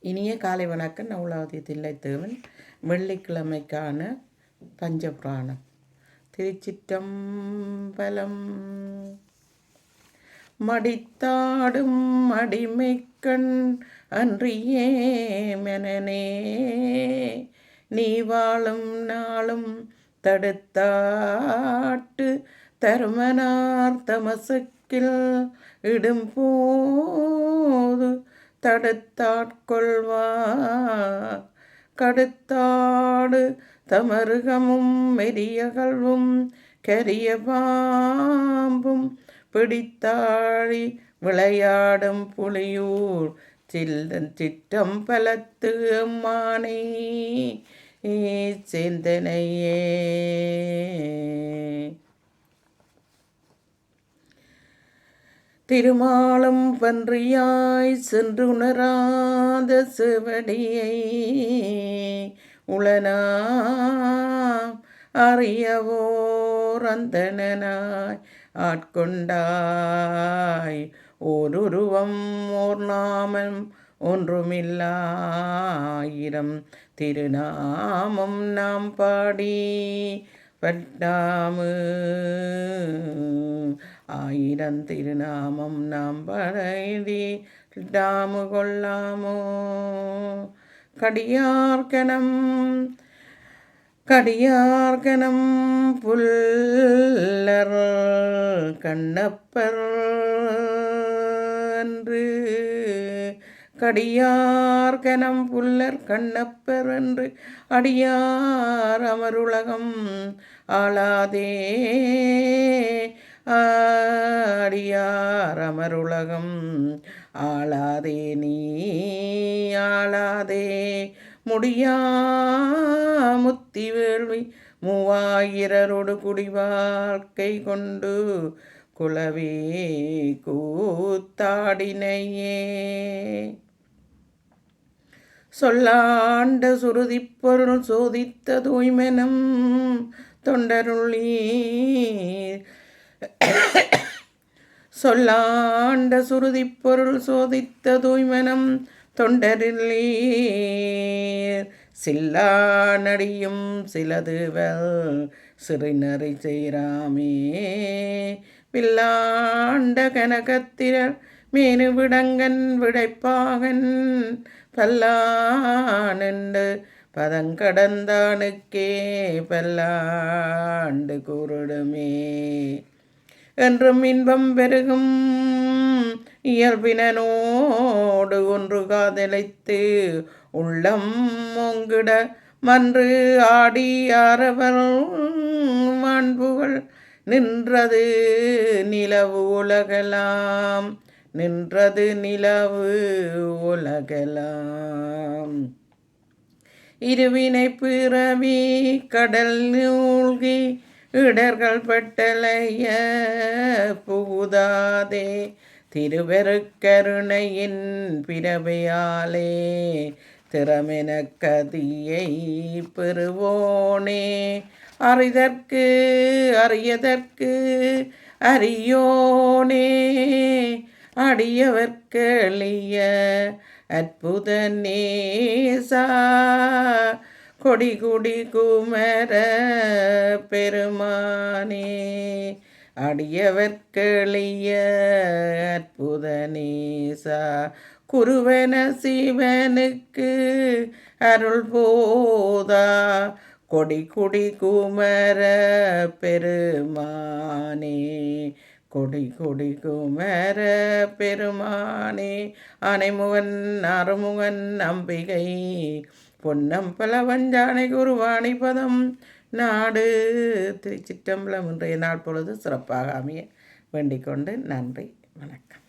இனிய காலை வணக்கம். நவுலாவதி தில்லைத்தேவன். வெள்ளிக்கிழமைக்கான பஞ்சபுராணம். திருச்சிற்றம்பலம். மடித்தாடும் அடிமைக்கண் அன்றியே மெனனே நீ வாழும் நாளும் தடுத்தாட்டு தருமனார் தமசுக்கில் இடும்போது தடுத்தாட்கொள்வார் கடுத்தாடு தமருகமும் மெரியகழ்வும் கரிய பாம்பும் பிடித்தாழி விளையாடும் புலியூர் சிற்றம்பலத்து அம்மானை சேந்தனையே. திருமாலும் பன்றியாய் சென்று உணராத செவடியை உளனாம் அறியவோர் அந்தணனாய் ஆட்கொண்டாய். ஓருருவம் ஓர் நாமம் ஒன்றுமில்லாயிரம் திருநாமம் நாம் பாடி பட்டாமு. ஆயிரம் திருநாமம் நாம் படைதி டாமு கொள்ளாமோ. கடியார்கனம் புல்லர் கண்ணப்பர் என்று கடியார்கனம் புல்லர் கண்ணப்பர் என்று அடியார் அமருலகம் ஆளாதே. அடியார் அமருலகம் ஆளாதே நீ ஆளாதே. முடியா முத்தி வேள்வி 3000 குடிவாழ்க்கை கொண்டு குலவே கூத்தாடினையே. சொல்லாண்ட சுருதிப் பொருள் சோதித்த தூய்மெனும் தொண்டருளீர். சொல்லாண்ட சுருதிப் பொருள் சோதித்த தூய்மெனும் தொண்டரில்லீர். சில்லா நடியும் சிலதுவல் சிறுநறி செய்ராமே. வில்லாண்ட கனகத்திரர் மேனு விடங்கன் விடைப்பாகன் பல்லாண்டு பதங்கடந்தானுக்கே பல்லாண்டு கூறிடுமே. என்றும் இன்பம் பெருகும் இயல்பினோடு ஒன்று காதலித்து உள்ளம் மொங்கிட மன்று ஆடி ஆரவர் மாண்புகள் நின்றது நிலவு உலகலாம். நின்றது நிலவு உலகலாம். இருவினை பிறவி கடல் மூழ்கி இடர்கள் பட்டலைய புகுதாதே. திருவருட்கருணையின் பிறவையாலே திறமென கதியை பெறுவோனே. அறிதற்கு அறியதற்கு அறியோனே. அடியவர்களிய அற்புத நேசா கொடிகுடி குமர பெருமானே. அடியவர்களிய அற்புத நேசா குருவன சிவனுக்கு அருள் போதா கொடிகுடி குமர பெருமானே. கொடி குமர பெருமானே. அனைமுகன் அறுமுகன் அம்பிகை பொன்னம்பலவஞ்சானை குருவாணி பதம் நாடு. திருச்சிற்றம்பலம். இன்றைய நாள் பொழுது சிறப்பாக அமைய வேண்டிக் கொண்டு நன்றி, வணக்கம்.